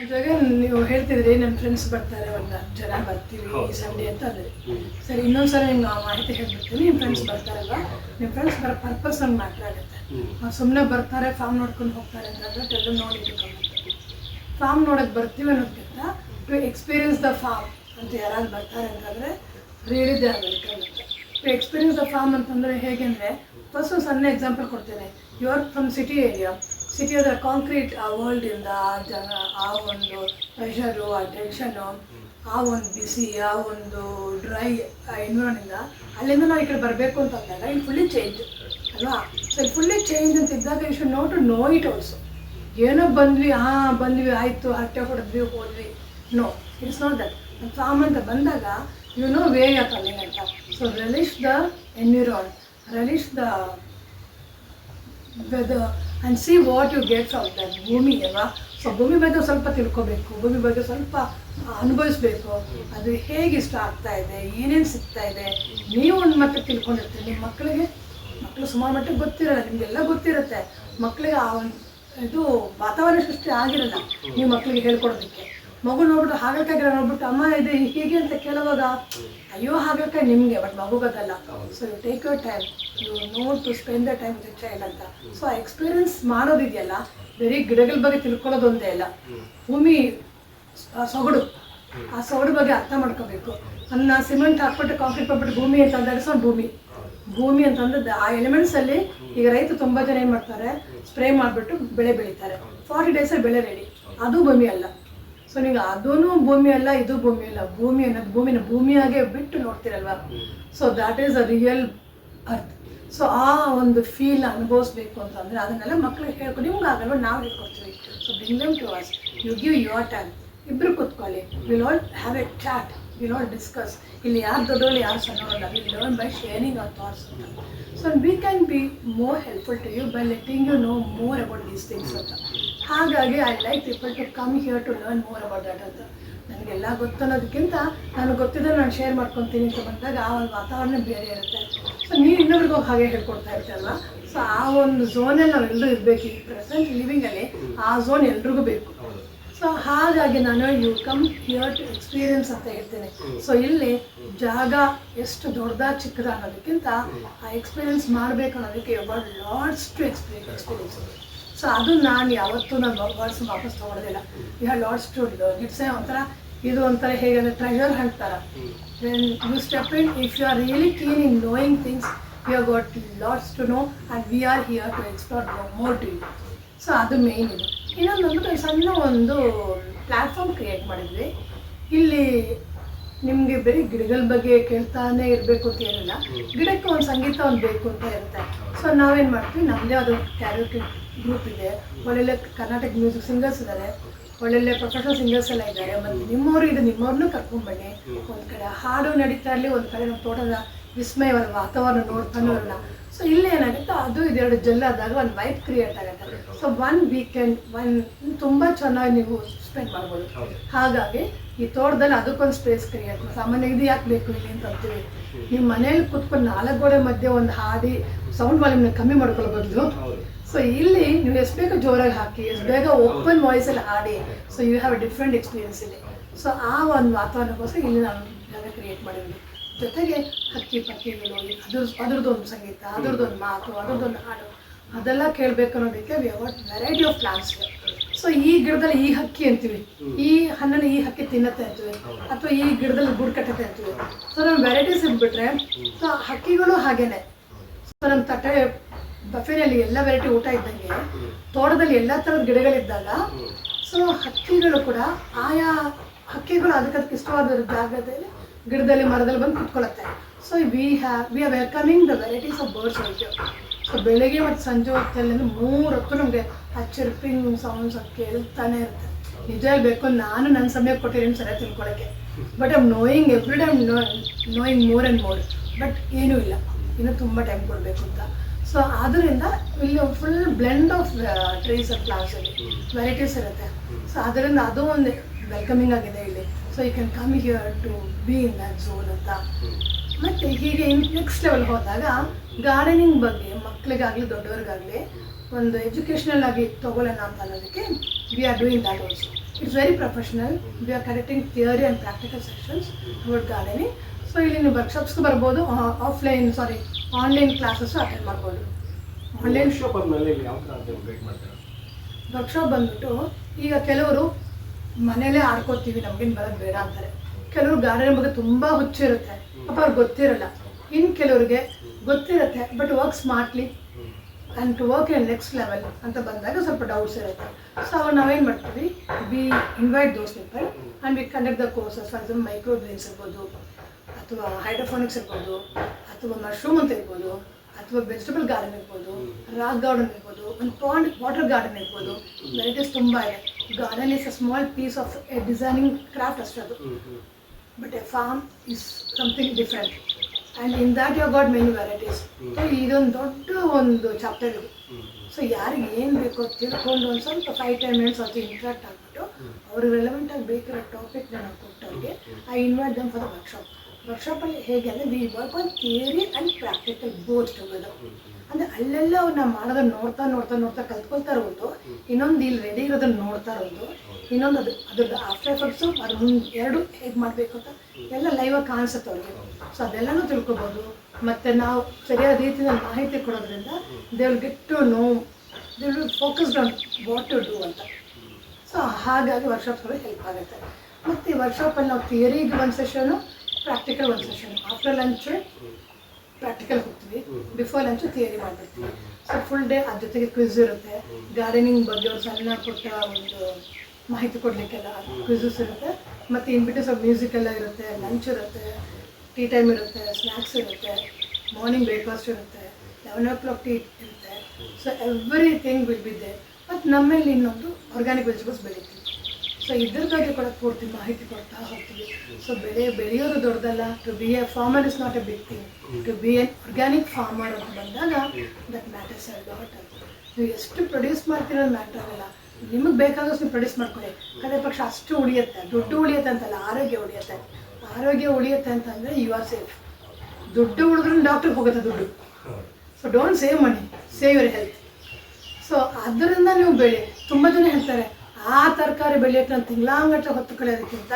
ಅದ್ರಾಗ ನೀವು ಹೇಳ್ತಿದ್ರಿ ನನ್ನ ಫ್ರೆಂಡ್ಸ್ ಬರ್ತಾರೆ, ಒಂದು 10 ಜನ ಬರ್ತೀವಿ ಈ ಸಂಡೇ ಅಂತ ಅಂದರೆ, ಸರಿ ಇನ್ನೊಂದ್ಸಲ ನಿಮ್ಗೆ ಮಾಹಿತಿ ಹೇಳ್ಬಿಡ್ತೀನಿ. ನಿಮ್ಮ ಫ್ರೆಂಡ್ಸ್ ಬರ್ತಾರಲ್ವ, ನಿಮ್ಮ ಫ್ರೆಂಡ್ಸ್ ಬರೋ ಪರ್ಪಸ್ ನಮ್ಗೆ ಮ್ಯಾಟ್ರ್ ಆಗುತ್ತೆ. ಸುಮ್ಮನೆ ಬರ್ತಾರೆ ಫಾರ್ಮ್ ನೋಡ್ಕೊಂಡು ಹೋಗ್ತಾರೆ ಅಂತಂದರೆ ಎಲ್ಲ ನೋಡಿದ್ದಕ್ಕೆ ಫಾರ್ಮ್ ನೋಡೋಕ್ಕೆ ಬರ್ತೀವಿ ಅನ್ನೋದಕ್ಕಿಂತ ಟು ಎಕ್ಸ್ಪೀರಿಯನ್ಸ್ ದ ಫಾರ್ಮ್ ಅಂತ ಯಾರಾದ್ರು ಬರ್ತಾರೆ ಅಂತಂದರೆ ರಿಯಲಿ ದೇ ಆರ್ ವೆಲ್ಕಮ್ ಅಂತ. ಟು ಎಕ್ಸ್ಪೀರಿಯನ್ಸ್ ದ ಫಾರ್ಮ್ ಅಂತಂದರೆ ಹೇಗೆ ಅಂದರೆ, ಫಸ್ಟ್ ಒಂದು ಸಣ್ಣ ಎಕ್ಸಾಂಪಲ್ ಕೊಡ್ತೇನೆ. You are from city area, ಸಿಟಿಯಾದ ಕಾಂಕ್ರೀಟ್ ಆ ವರ್ಲ್ಡಿಂದ ಜನ ಆ ಒಂದು ಪ್ರೆಷರು, ಆ ಟೆನ್ಷನು, ಆ ಒಂದು ಬಿಸಿ, ಆ ಒಂದು ಡ್ರೈ ಎನ್ವಿರಾನಿಂದ ಅಲ್ಲಿಂದ ನಾವು ಈ ಕಡೆ ಬರಬೇಕು ಅಂತ ಅಂದಾಗ ಇಲ್ಲಿ ಫುಲ್ಲಿ ಚೇಂಜ್ ಅಲ್ವಾ. ಸೊ ಇಲ್ಲಿ ಫುಲ್ಲಿ ಚೇಂಜ್ ಅಂತ ಇದ್ದಾಗ you should know to know it also. ಏನೋ ಬಂದ್ವಿ ಬಂದ್ವಿ ಆಯಿತು, ಹರಟೆ ಹೊಡೆದ್ವಿ ಹೋದ್ವಿ, no, it's not that. Farm ಅಂತ ಬಂದಾಗ you know way you are coming ಅಂತ. So relish the environ, relish the weather and see what you get from that ಭೂಮಿ ಅಲ್ವಾ. ಸೊ ಭೂಮಿ ಬಗ್ಗೆ ಸ್ವಲ್ಪ ತಿಳ್ಕೊಬೇಕು, ಭೂಮಿ ಬಗ್ಗೆ ಸ್ವಲ್ಪ ಅನುಭವಿಸ್ಬೇಕು. ಅದು ಹೇಗೆ ಇಷ್ಟ ಆಗ್ತಾ ಇದೆ, ಏನೇನು ಸಿಗ್ತಾ ಇದೆ, ನೀವು ಒಂದು ಮಟ್ಟಕ್ಕೆ ತಿಳ್ಕೊಂಡಿರ್ತೀರಿ. ನಿಮ್ಮ ಮಕ್ಕಳು ಸುಮಾರು ಮಟ್ಟಿಗೆ ಗೊತ್ತಿರಲ್ಲ, ನಿಮಗೆಲ್ಲ ಗೊತ್ತಿರುತ್ತೆ. ಮಕ್ಕಳಿಗೆ ಆ ಒಂದು ಇದು ವಾತಾವರಣ ಸೃಷ್ಟಿ ಆಗಿರಲ್ಲ ನೀವು ಮಕ್ಕಳಿಗೆ ಹೇಳ್ಕೊಡೋದಕ್ಕೆ. ಮಗು ನೋಡ್ಬಿಟ್ಟು ಹಾಗಲಕಾಯಿ ನೋಡ್ಬಿಟ್ಟು ಅಮ್ಮ ಇದು ಹೀಗೆ ಅಂತ ಕೇಳುವಾಗ ಅಯ್ಯೋ ಹಾಗಲಕಾಯಿ ನಿಮಗೆ, ಬಟ್ ಮಗುಗದಲ್ಲ. So you take your time, you know to spend the time with child ಅಂತ. ಸೊ ಆ ಎಕ್ಸ್ಪೀರಿಯನ್ಸ್ ಮಾಡೋದಿದೆಯಲ್ಲ, ಬರೀ ಗಿಡಗಳ ಬಗ್ಗೆ ತಿಳ್ಕೊಳ್ಳೋದು ಒಂದೇ ಅಲ್ಲ, ಭೂಮಿ ಸೊಗಡು, ಆ ಸೊಗಡು ಬಗ್ಗೆ ಅರ್ಥ ಮಾಡ್ಕೋಬೇಕು. ಅನ್ನ ಸಿಮೆಂಟ್ ಹಾಕ್ಬಿಟ್ಟು ಕಾಂಕ್ರೀಟ್ ಮಾಡ್ಬಿಟ್ಟು ಭೂಮಿ ಅಂತ ಅಂದಾಗ ಸೊ ಭೂಮಿ ಅಂತಂದ್ರೆ ಆ ಎಲಿಮೆಂಟ್ಸಲ್ಲಿ ಈಗ ರೈತ ತುಂಬ ಜನ ಏನು ಮಾಡ್ತಾರೆ, ಸ್ಪ್ರೇ ಮಾಡಿಬಿಟ್ಟು ಬೆಳೆ ಬೆಳೀತಾರೆ. 40 ಡೇಸಲ್ಲಿ ಬೆಳೆ ರೆಡಿ. ಅದು ಭೂಮಿ ಅಲ್ಲ. ಸೊ ನೀವು ಅದೂ ಭೂಮಿ ಅಲ್ಲ, ಇದು ಭೂಮಿ ಅಲ್ಲ. ಭೂಮಿ ಅನ್ನೋದು ಭೂಮಿಯಾಗೆ ಬಿಟ್ಟು ನೋಡ್ತೀರಲ್ವ. So that is a real earth. So ಆ ಒಂದು ಫೀಲ್ ಅನುಭವಿಸ್ಬೇಕು ಅಂತಂದರೆ ಅದನ್ನೆಲ್ಲ ಮಕ್ಕಳಿಗೆ ಹೇಳ್ಕೊಂಡು, ನಿಮ್ಗೆ ಆಗಲ್ವ ನಾವು ಹೇಳ್ಕೊಡ್ತೀವಿ. So bring them to us, you give your time. ಇಬ್ಬರು ಕೂತ್ಕೊಳ್ಳಿ, we'll all have a chat, we'll all discuss. ಇಲ್ಲಿ ಯಾರು ದೊಡ್ಡವಳು ಯಾರು ಸಣ್ಣವಲ್ಲ, we'll learn by sharing our thoughts ಅಂತ. So we can be more helpful to you by letting you know more about these things ಅಂತ. ಹಾಗಾಗಿ I like people to come here to learn more about that ಅಂತ. ನನಗೆಲ್ಲ ಗೊತ್ತನ್ನೋದಕ್ಕಿಂತ ನನಗೆ ಗೊತ್ತಿದ್ದರೆ ನಾನು share ಮಾಡ್ಕೊತೀನಿ ಅಂತ ಬಂದಾಗ ಆ ಒಂದು ವಾತಾವರಣ ಬೇರೆ ಇರುತ್ತೆ. ಸೊ ನೀವು ಇನ್ನೊಬ್ರಿಗೂ ಹಾಗೆ ಹೇಳ್ಕೊಡ್ತಾ ಇರ್ತೀರಲ್ವ. ಸೊ ಆ ಒಂದು ಝೋನಲ್ಲಿ ನಾವೆಲ್ಲರೂ ಇರಬೇಕು. ಈ ಪ್ರೆಸೆಂಟ್ ಲಿವಿಂಗಲ್ಲಿ ಆ ಝೋನ್ ಎಲ್ರಿಗೂ ಬೇಕು. ಸೊ ಹಾಗಾಗಿ ನಾನು you come here to experience ಅಂತ ಹೇಳ್ತೇನೆ. ಸೊ ಇಲ್ಲಿ ಜಾಗ ಎಷ್ಟು ದೊಡ್ಡದ ಚಿಕ್ಕದ ಅನ್ನೋದಕ್ಕಿಂತ ಆ ಎಕ್ಸ್ಪೀರಿಯನ್ಸ್ ಮಾಡಬೇಕು ಅನ್ನೋದಕ್ಕೆ ಲಾಟ್ಸ್ ಟು ಎಕ್ಸ್ಪೀರಿಯನ್ಸ್. ಸೊ ಅದು ನಾನು ಯಾವತ್ತೂ ನಾನು ವರ್ಡ್ಸ್ ವಾಪಸ್ ತೊಗೊಳೋದಿಲ್ಲ. You have lots to it's ಇದು ಒಂಥರ ಹೇಗಂದರೆ ಟ್ರೆಜರ್ ಹಂಟ್ ಥರ. Then you step in, if you are really keen in knowing things, you have got lots to know and we are here to explore more to you. So ಅದು main ಇದು. ಇನ್ನೊಂದು ಬಂದ್ಬಿಟ್ಟು ಸಣ್ಣ ಒಂದು platform create ಮಾಡಿದ್ವಿ. ಇಲ್ಲಿ ನಿಮಗೆ ಬರೀ ಗಿಡಗಳ ಬಗ್ಗೆ ಕೇಳ್ತಾನೆ ಇರಬೇಕು ಅಂತ ಏನಿಲ್ಲ, ಗಿಡಕ್ಕೆ ಒಂದು ಸಂಗೀತ ಒಂದು ಬೇಕು ಅಂತ ಇರುತ್ತೆ. ಸೊ ನಾವೇನು ಮಾಡ್ತೀವಿ, ನಮ್ಮದೇ ಅದು ಕ್ಯಾರಿಯೋಕೆ ಗ್ರೂಪ್ ಇದೆ, ಒಳ್ಳೊಳ್ಳೆ ಕರ್ನಾಟಕ ಮ್ಯೂಸಿಕ್ ಸಿಂಗರ್ಸ್ ಇದ್ದಾರೆ, ಒಳ್ಳೊಳ್ಳೆ ಪ್ರೊಫೆಷನಲ್ ಸಿಂಗರ್ಸ್ ಎಲ್ಲ ಇದ್ದಾರೆ. ಮತ್ತು ನಿಮ್ಮವ್ರನ್ನೂ ಕರ್ಕೊಂಡ್ಬನ್ನಿ. ಒಂದು ಕಡೆ ಹಾಡು ನಡೀತಾ ಇರಲಿ, ಒಂದು ಕಡೆ ನಮ್ಮ ತೋಟದ ವಿಸ್ಮಯವಾದ ವಾತಾವರಣ ನೋಡ್ತಾನೂ ಇರೋಣ. ಸೊ ಇಲ್ಲಿ ಏನಾಗುತ್ತೆ, ಅದು ಇದೆರಡು ಜೆಲ್ಲಾದಾಗ ಒಂದು ವೈಬ್ ಕ್ರಿಯೇಟ್ ಆಗುತ್ತೆ. ಸೊ 1 ವೀಕೆಂಡ್ ತುಂಬ ಚೆನ್ನಾಗಿ ನೀವು ಸ್ಪೆಂಡ್ ಮಾಡ್ಬೋದು. ಹಾಗಾಗಿ ಈ ತೋಟದಲ್ಲಿ ಅದಕ್ಕೊಂದು ಸ್ಪೇಸ್ ಕ್ರಿಯೇಟ್ ಮಾಡಿ. ಸಾಮಾನ್ಯ ಇದು ಯಾಕೆ ಬೇಕು ಇಲ್ಲಿ ಅಂತ ಅಂತೀವಿ, ನಿಮ್ಮ ಮನೇಲಿ ಕುತ್ಕೊಂಡು 4 ಗೋಡೆ ಮಧ್ಯೆ ಒಂದು ಹಾಡಿ ಸೌಂಡ್ ವಾಲ್ಯೂಮ್ನ ಕಮ್ಮಿ ಮಾಡ್ಕೊಳ್ಳೋ ಬದಲು, ಸೊ ಇಲ್ಲಿ ನೀವು ಎಷ್ಟು ಬೇಗ ಜೋರಾಗಿ ಹಾಕಿ, ಎಷ್ಟು ಬೇಗ ಓಪನ್ ವಾಯ್ಸಲ್ಲಿ ಹಾಡಿ. So you have a different experience ಇಲ್ಲಿ. ಸೊ ಆ ಒಂದು ವಾತಾವರಣಕ್ಕೋಸ್ಕರ ಇಲ್ಲಿ ನಾನು ಜಾಗ ಕ್ರಿಯೇಟ್ ಮಾಡಿದ್ವಿ. ಜೊತೆಗೆ ಹಕ್ಕಿ ಪಕ್ಕಿಗಳು, ಅದ್ರದ್ದು ಒಂದು ಸಂಗೀತ, ಅದ್ರದ್ದು ಒಂದು ಮಾತು, ಅದ್ರದ್ದೊಂದು ಹಾಡು, ಅದೆಲ್ಲ ಕೇಳಬೇಕು ಅನ್ನೋದಕ್ಕೆ we have variety of plants. So ಈ ಗಿಡದಲ್ಲಿ ಈ ಹಕ್ಕಿ ಅಂತೀವಿ, ಈ ಹಣ್ಣನ್ನು ಈ ಹಕ್ಕಿ ತಿನ್ನತ್ತೆ ಅಂತೀವಿ, ಅಥವಾ ಈ ಗಿಡದಲ್ಲಿ ಗೂಡು ಕಟ್ಟತ್ತೆ ಅಂತೀವಿ. ಸೊ ನಮ್ಮ ವೆರೈಟೀಸ್ ಇದ್ಬಿಟ್ರೆ, ಸೊ ಹಕ್ಕಿಗಳು ಹಾಗೇನೆ. ಸೊ ನಮ್ಮ ತಟ್ಟೆ ಬಫೆನಲ್ಲಿ ಎಲ್ಲ ವೆರೈಟಿ ಊಟ ಇದ್ದಂಗೆ ತೋಟದಲ್ಲಿ ಎಲ್ಲ ಥರದ ಗಿಡಗಳಿದ್ದಾಗ, ಸೊ ಹಕ್ಕಿಗಳು ಕೂಡ ಆಯಾ ಹಕ್ಕಿಗಳು ಅದಕ್ಕೆ ಇಷ್ಟವಾದ ಜಾಗದಲ್ಲಿ ಗಿಡದಲ್ಲಿ ಮರದಲ್ಲಿ ಬಂದು ಕುತ್ಕೊಳ್ಳುತ್ತೆ. So we are welcoming the varieties of birds also. So ಬೆಳಗ್ಗೆ ಮತ್ತು ಸಂಜೆ ಹೊತ್ತಲ್ಲಿ 3 ಹೊತ್ತು ನಮಗೆ ಆ ಚಿರ್ಪಿಂಗ್ ಸೌಂಡ್ಸ್ ಅದು ಕೇಳ್ತಾನೆ ಇರುತ್ತೆ. ನಿಜ ಹೇಳಬೇಕು, ನಾನು ನನ್ನ ಸಮಯ ಕೊಟ್ಟಿದ್ದೀನಿ ಸರಿಯಾಗಿ ತಿಳ್ಕೊಳ್ಳೋಕ್ಕೆ. But I'm knowing every day, knowing more and more. But ಏನೂ ಇಲ್ಲ, ಇನ್ನೂ ತುಂಬ ಟೈಮ್ ಕೊಡಬೇಕು ಅಂತ. ಸೊ ಆದ್ದರಿಂದ ಇಲ್ಲಿ full blend of trees and ಪ್ಲಾಂಟ್ಸಲ್ಲಿ ವೆರೈಟೀಸ್ ಇರುತ್ತೆ. ಸೊ ಅದರಿಂದ ಅದು ಒಂದು ವೆಲ್ಕಮಿಂಗ್ ಆಗಿದೆ ಇಲ್ಲಿ. So you can come here to be in that zone ಅಂತ. ಮತ್ತು ಹೀಗೆ ನೆಕ್ಸ್ಟ್ ಲೆವೆಲ್ ಹೋದಾಗ ಗಾರ್ಡನಿಂಗ್ ಬಗ್ಗೆ ಮಕ್ಕಳಿಗಾಗಲಿ ದೊಡ್ಡವ್ರಿಗಾಗಲಿ ಒಂದು ಎಜುಕೇಷ್ನಲ್ ಆಗಿ ತೊಗೊಳ್ಳೋಣ ಅಂತ ಅನ್ನೋದಕ್ಕೆ we are doing that also. It's very professional. We are connecting theory and practical sessions about gardening. So ಇಲ್ಲಿ ನೀವು ವರ್ಕ್ಶಾಪ್ಸ್ಗೆ ಬರ್ಬೋದು, ಆನ್ಲೈನ್ ಕ್ಲಾಸಸ್ಸು ಅಟೆಂಡ್ ಮಾಡ್ಬೋದು. ಆನ್ಲೈನ್ ವರ್ಕ್ಶಾಪ್ ಬಂದ್ಬಿಟ್ಟು ಈಗ ಕೆಲವರು ಮನೇಲೇ ಆಡ್ಕೋತೀವಿ ನಮಗೇನು ಬರೋದು ಬೇಡ ಅಂತಾರೆ. ಕೆಲವರು ಗಾರ್ಡನ್ ಬಗ್ಗೆ ತುಂಬ ಹುಚ್ಚಿರುತ್ತೆ, ಪಾಪ ಅವ್ರಿಗೆ ಗೊತ್ತಿರಲ್ಲ. ಇನ್ನು ಕೆಲವ್ರಿಗೆ ಗೊತ್ತಿರುತ್ತೆ but work smartly and to work in next level ಅಂತ ಬಂದಾಗ ಸ್ವಲ್ಪ ಡೌಟ್ಸ್ ಇರುತ್ತೆ. ಸೊ ಅವಾಗ ನಾವೇನು ಮಾಡ್ತೀವಿ, we invite those people and we conduct the courses. For example micro greens ಇರ್ಬೋದು, ಅಥವಾ ಹೈಡ್ರೋಫೋನಿಕ್ಸ್ ಇರ್ಬೋದು, ಅಥವಾ ಮಶ್ರೂಮ್ ಅಂತ ಇರ್ಬೋದು, ಅಥವಾ ವೆಜಿಟಬಲ್ ಗಾರ್ಡನ್ ಇರ್ಬೋದು, ರಾಕ್ ಗಾರ್ಡನ್ ಇರ್ಬೋದು, ಒಂದು ಪಾಂಡ್ ವಾಟರ್ ಗಾರ್ಡನ್ ಇರ್ಬೋದು. ವೆರೈಟೀಸ್ ತುಂಬ ಇದೆ. Garden is a small piece of a designing craft ಅಷ್ಟೇ ಅದು, but A farm is something different and in that you got many varieties. So ಇದೊಂದು ದೊಡ್ಡ ಒಂದು ಚಾಪ್ಟರ್ ಇದು. ಸೊ ಯಾರಿಗೆ ಏನು ಬೇಕೋ ತಿಳ್ಕೊಂಡು ಒಂದು ಸ್ವಲ್ಪ 5-10 ಮಿನಿಟ್ಸ್ ಅದು ಇಂಟ್ರಾಕ್ಟ್ ಆಗಿಬಿಟ್ಟು ಅವ್ರಿಗೆ ರೆಲೆವೆಂಟಾಗಿ ಬೇಕಿರೋ ಟಾಪಿಕ್ನ ನಾವು ಕೊಟ್ಟವ್ರಿಗೆ I invite them for the ವರ್ಕ್ಶಾಪಲ್ಲಿ ಹೇಗೆ ಅಂದರೆ we work on theory and practical both together. ಅಂದರೆ ಅಲ್ಲೆಲ್ಲ ಅವ್ರು ನಾವು ಮಾಡೋದನ್ನ ನೋಡ್ತಾ ಕಲ್ತ್ಕೊಳ್ತಾ ಇರೋದು, ಇನ್ನೊಂದು ಇಲ್ಲಿ ರೆಡಿ ಇರೋದನ್ನ ನೋಡ್ತಾ ಇರೋದು, ಇನ್ನೊಂದು ಅದ್ರದ್ದು ಆಫ್ಟರ್ ಎಫೆಕ್ಟ್ಸು ಅದು ಎರಡು ಹೇಗೆ ಮಾಡಬೇಕು ಅಂತ ಎಲ್ಲ ಲೈವಾಗಿ ಕಾಣಿಸುತ್ತೆ ಅವ್ರಿಗೆ. ಸೊ ಅದೆಲ್ಲನೂ ತಿಳ್ಕೊಬೋದು. ಮತ್ತು ನಾವು ಸರಿಯಾದ ರೀತಿಯಲ್ಲಿ ಮಾಹಿತಿ ಕೊಡೋದ್ರಿಂದ they will get to know, they will focused on what to do ಅಂತ. ಸೊ ಹಾಗಾಗಿ ವರ್ಕ್ಶಾಪ್ಸ್ಗಳು ಹೆಲ್ಪ್ ಆಗುತ್ತೆ. ಮತ್ತು ಈ ವರ್ಕ್ಶಾಪಲ್ಲಿ ನಾವು ಥಿಯರಿಗೆ ಒಂದು ಸೆಷನು, ಪ್ರಾಕ್ಟಿಕಲ್ ಒಂದು ಸೆಷನ್. ಆಫ್ಟರ್ ಲಂಚ್ ಪ್ರಾಕ್ಟಿಕಲ್ ಹೋಗ್ತೀವಿ, ಬಿಫೋರ್ ಲಂಚ್ ಥಿಯರಿ ಮಾಡಿಬಿಡ್ತೀವಿ. ಸೊ ಫುಲ್ ಡೇ ಅದ್ರ ಜೊತೆಗೆ ಕ್ವಿಝ್ ಇರುತ್ತೆ. ಗಾರ್ಡನಿಂಗ್ ಬಗ್ಗೆ ಒಂದು ಸಣ್ಣ ಪುಟ್ಟ ಒಂದು ಮಾಹಿತಿ ಕೊಡಲಿಕ್ಕೆಲ್ಲ ಕ್ವಿಝಸ್ ಇರುತ್ತೆ. ಮತ್ತು ಇನ್ಬಿಟ್ಟು ಸ್ವಲ್ಪ ಮ್ಯೂಸಿಕ್ ಎಲ್ಲ ಇರುತ್ತೆ, ಲಂಚ್ ಇರುತ್ತೆ, ಟೀ ಟೈಮ್ ಇರುತ್ತೆ, ಸ್ನ್ಯಾಕ್ಸ್ ಇರುತ್ತೆ, ಮಾರ್ನಿಂಗ್ ಬ್ರೇಕ್ಫಾಸ್ಟ್ ಇರುತ್ತೆ, 11 o'clock ಟೀ ಇರುತ್ತೆ. So everything will be they. ಮತ್ತು ನಮ್ಮಲ್ಲಿ ಇನ್ನೊಂದು ಆರ್ಗ್ಯಾನಿಕ್ ವೆಜಿಟೇಬಲ್ಸ್ ಬೆಳಿತೀವಿ. ಸೊ ಇದ್ರ ಬಗ್ಗೆ ಕೂಡ ಪೂರ್ತಿ ಮಾಹಿತಿ ಕೊಡ್ತಾ ಹೋಗ್ತೀವಿ. ಸೊ ಬೆಳೆಯೋದು ದೊಡ್ಡದಲ್ಲ. To be a farmer is not a big thing. To be an organic farmer ಅಂತ ಬಂದಾಗ ದಟ್ ಮ್ಯಾಟರ್ಸ್ ಅ ಲಾಟ್. ನೀವು ಎಷ್ಟು ಪ್ರೊಡ್ಯೂಸ್ ಮಾಡ್ತಿರೋದು ಮ್ಯಾಟರ್ ಆಗಲ್ಲ, ನಿಮಗೆ ಬೇಕಾದಷ್ಟು ನೀವು ಪ್ರೊಡ್ಯೂಸ್ ಮಾಡ್ಕೊಳ್ಳಿ. ಕಡೆ ಪಕ್ಷ ಅಷ್ಟು ಉಳಿಯುತ್ತೆ, ದುಡ್ಡು ಉಳಿಯುತ್ತೆ ಅಂತಲ್ಲ, ಆರೋಗ್ಯ ಉಳಿಯುತ್ತೆ. ಆರೋಗ್ಯ ಉಳಿಯುತ್ತೆ ಅಂತಂದರೆ ಯು ಆರ್ ಸೇಫ್. ದುಡ್ಡು ಉಳಿದ್ರೂ ಡಾಕ್ಟ್ರಿಗೆ ಹೋಗುತ್ತೆ ದುಡ್ಡು. So don't save money, save your health. So ಅದರಿಂದ ನೀವು ಬೆಳೆ. ತುಂಬ ಜನ ಹೇಳ್ತಾರೆ ಆ ತರಕಾರಿ ಬೆಳೆಯೋಕ್ಕೆ ನಾನು ತಿಂಗಳಾಂಗಟ್ಟಲೆ ಹೊತ್ತು ಕಳೆಯೋದಕ್ಕಿಂತ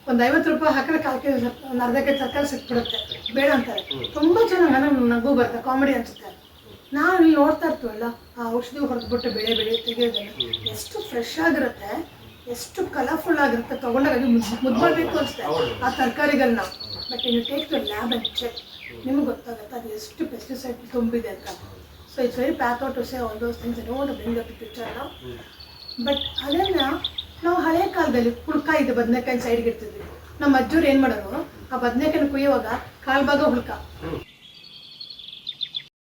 ಒಂದು 50 ರೂಪಾಯಿ ಹಾಕಿದ್ರೆ 1/4 kg ಒಂದು ಅರ್ಧ kg ತರಕಾರಿ ಸಿಕ್ಬಿಡುತ್ತೆ ಬೇಡ ಅಂತಾರೆ. ತುಂಬ ಚೆನ್ನಾಗಿ ನಗು ಬರುತ್ತೆ, ಕಾಮಿಡಿ ಅನಿಸುತ್ತೆ. ನಾವು ಇಲ್ಲಿ ನೋಡ್ತಾ ಇರ್ತೀವಲ್ಲ, ಆ ಔಷಧಿ ಹೊಡೆದ್ಬಿಟ್ಟು ಬೆಳೆ ತೆಗೆಯೋದನ್ನು ಎಷ್ಟು ಫ್ರೆಶ್ ಆಗಿರುತ್ತೆ, ಎಷ್ಟು ಕಲರ್ಫುಲ್ ಆಗಿರುತ್ತೆ. ತೊಗೊಂಡಾಗ ಅದು ಮುದ್ಬಾರ್ಬೇಕು ಅನಿಸುತ್ತೆ ಆ ತರಕಾರಿಗಳನ್ನ. But you take to lab and check, ನಿಮಗೆ ಗೊತ್ತಾಗುತ್ತೆ ಅದು ಎಷ್ಟು ಪೆಸ್ಟಿಸೈಡ್ ತುಂಬಿದೆ ಅಂತ. So it's very patho to say all those things. I don't bring up the picture ನಾವು. ಬಟ್ ಅದನ್ನು ನಾವು ಹಳೆಯ ಕಾಲದಲ್ಲಿ ಹುಳ್ಕ ಇದೆ, ಬದನೆಕಾಯಿ ಸೈಡ್ಗೆ ಇಡ್ತಿದ್ವಿ. ನಮ್ಮ ಅಜ್ಜವ್ರು ಏನು ಮಾಡೋರು, ಆ ಬದನೆಕಾಯಿನ ಕುಯ್ಯುವಾಗ ಕಾಲು ಭಾಗ ಹುಳ್ಕ,